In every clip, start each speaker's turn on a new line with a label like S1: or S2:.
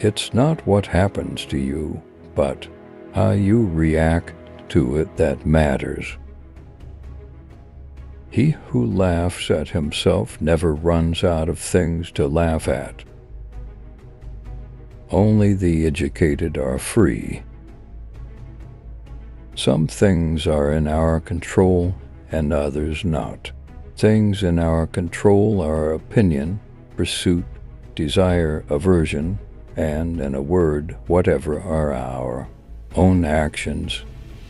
S1: It's not what happens to you, but how you react to it that matters. He who laughs at himself never runs out of things to laugh at. Only the educated are free. Some things are in our control and others not. Things in our control are opinion, pursuit, desire, aversion, and, in a word, whatever are our own actions.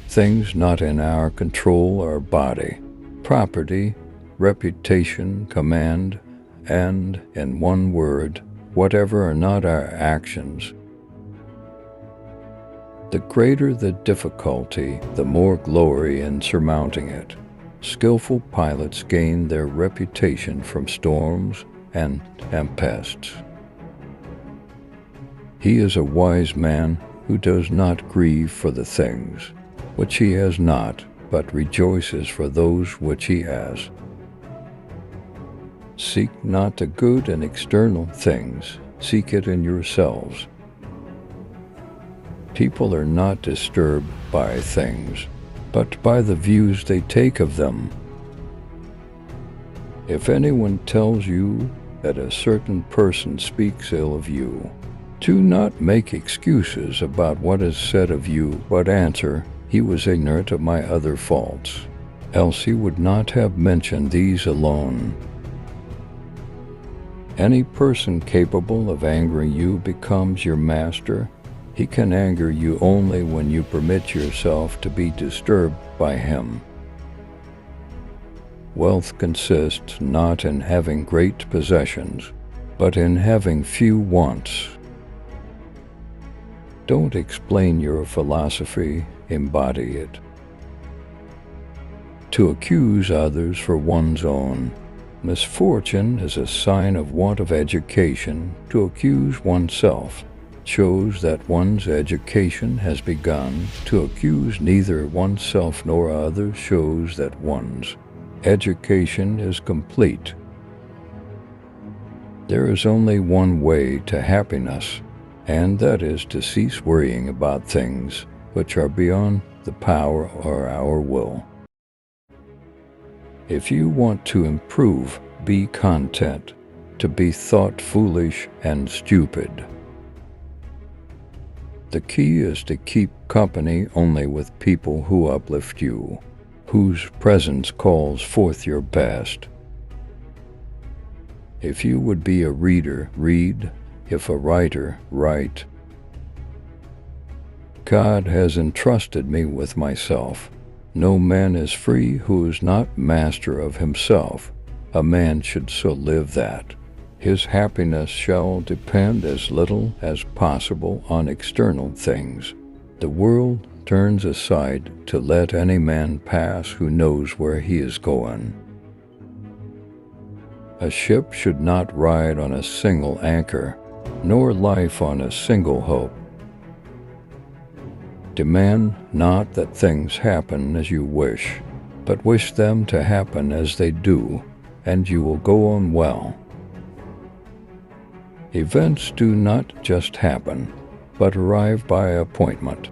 S1: Things not in our control are body, property, reputation, command, and, in one word, whatever are not our actions. The greater the difficulty, the more glory in surmounting it. Skillful pilots gain their reputation from storms and tempests. He is a wise man who does not grieve for the things which he has not, but rejoices for those which he has. Seek not the good in external things, seek it in yourselves. People are not disturbed by things, but by the views they take of them. If anyone tells you that a certain person speaks ill of you, do not make excuses about what is said of you, but answer, "He was ignorant of my other faults, else he would not have mentioned these alone." Any person capable of angering you becomes your master. He can anger you only when you permit yourself to be disturbed by him. Wealth consists not in having great possessions, but in having few wants. Don't explain your philosophy, embody it. To accuse others for one's own misfortune is a sign of want of education. To accuse oneself shows that one's education has begun. To accuse neither oneself nor others shows that one's education is complete. There is only one way to happiness, and that is to cease worrying about things which are beyond the power or our will. If you want to improve, be content to be thought foolish and stupid. The key is to keep company only with people who uplift you, whose presence calls forth your best. If you would be a reader, read. If a writer, write. God has entrusted me with myself. No man is free who is not master of himself. A man should so live that his happiness shall depend as little as possible on external things. The world turns aside to let any man pass who knows where he is going. A ship should not ride on a single anchor, nor life on a single hope. Demand not that things happen as you wish, but wish them to happen as they do, and you will go on well. Events do not just happen, but arrive by appointment.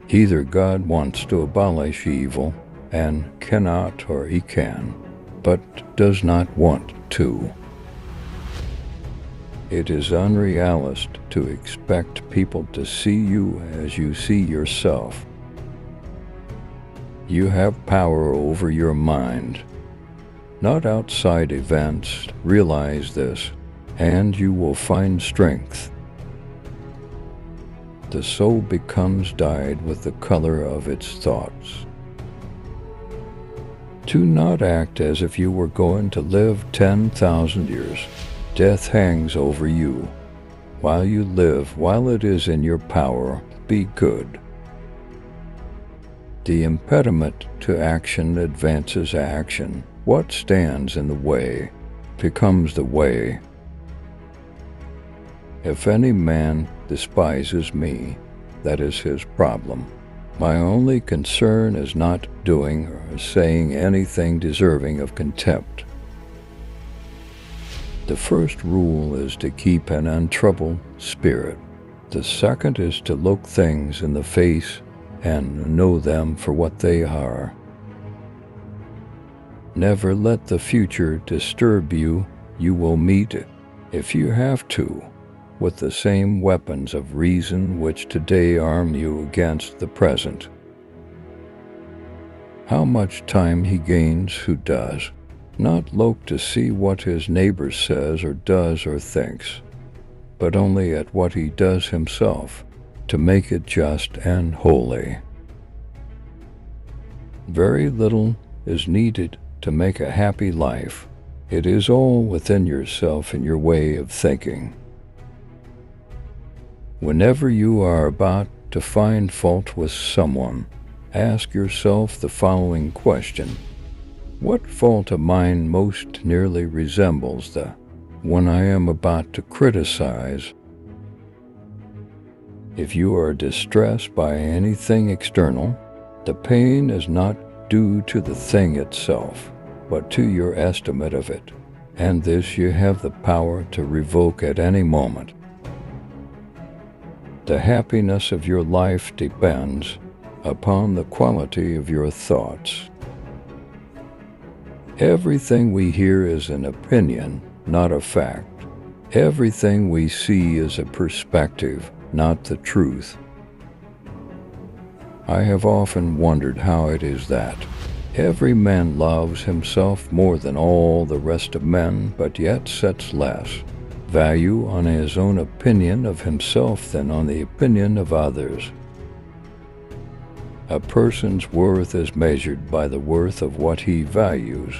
S1: Either God wants to abolish evil, and cannot, or he can, but does not want to. It is unrealist to expect people to see you as you see yourself. You have power over your mind, not outside events. Realize this, and you will find strength. The soul becomes dyed with the color of its thoughts. Do not act as if you were going to live 10,000 years. Death hangs over you. While you live, while it is in your power, be good. The impediment to action advances action. What stands in the way becomes the way. If any man despises me, that is his problem. My only concern is not doing or saying anything deserving of contempt. The first rule is to keep an untroubled spirit. The second is to look things in the face and know them for what they are. Never let the future disturb you. You will meet it, if you have to, with the same weapons of reason which today arm you against the present. How much time he gains who does not look to see what his neighbor says or does or thinks, but only at what he does himself, to make it just and holy. Very little is needed to make a happy life. It is all within yourself and your way of thinking. Whenever you are about to find fault with someone, ask yourself the following question: what fault of mine most nearly resembles the one I am about to criticize? If you are distressed by anything external, the pain is not due to the thing itself, but to your estimate of it, and this you have the power to revoke at any moment. The happiness of your life depends upon the quality of your thoughts. Everything we hear is an opinion, not a fact. Everything we see is a perspective, not the truth. I have often wondered how it is that every man loves himself more than all the rest of men, but yet sets less value on his own opinion of himself than on the opinion of others. A person's worth is measured by the worth of what he values.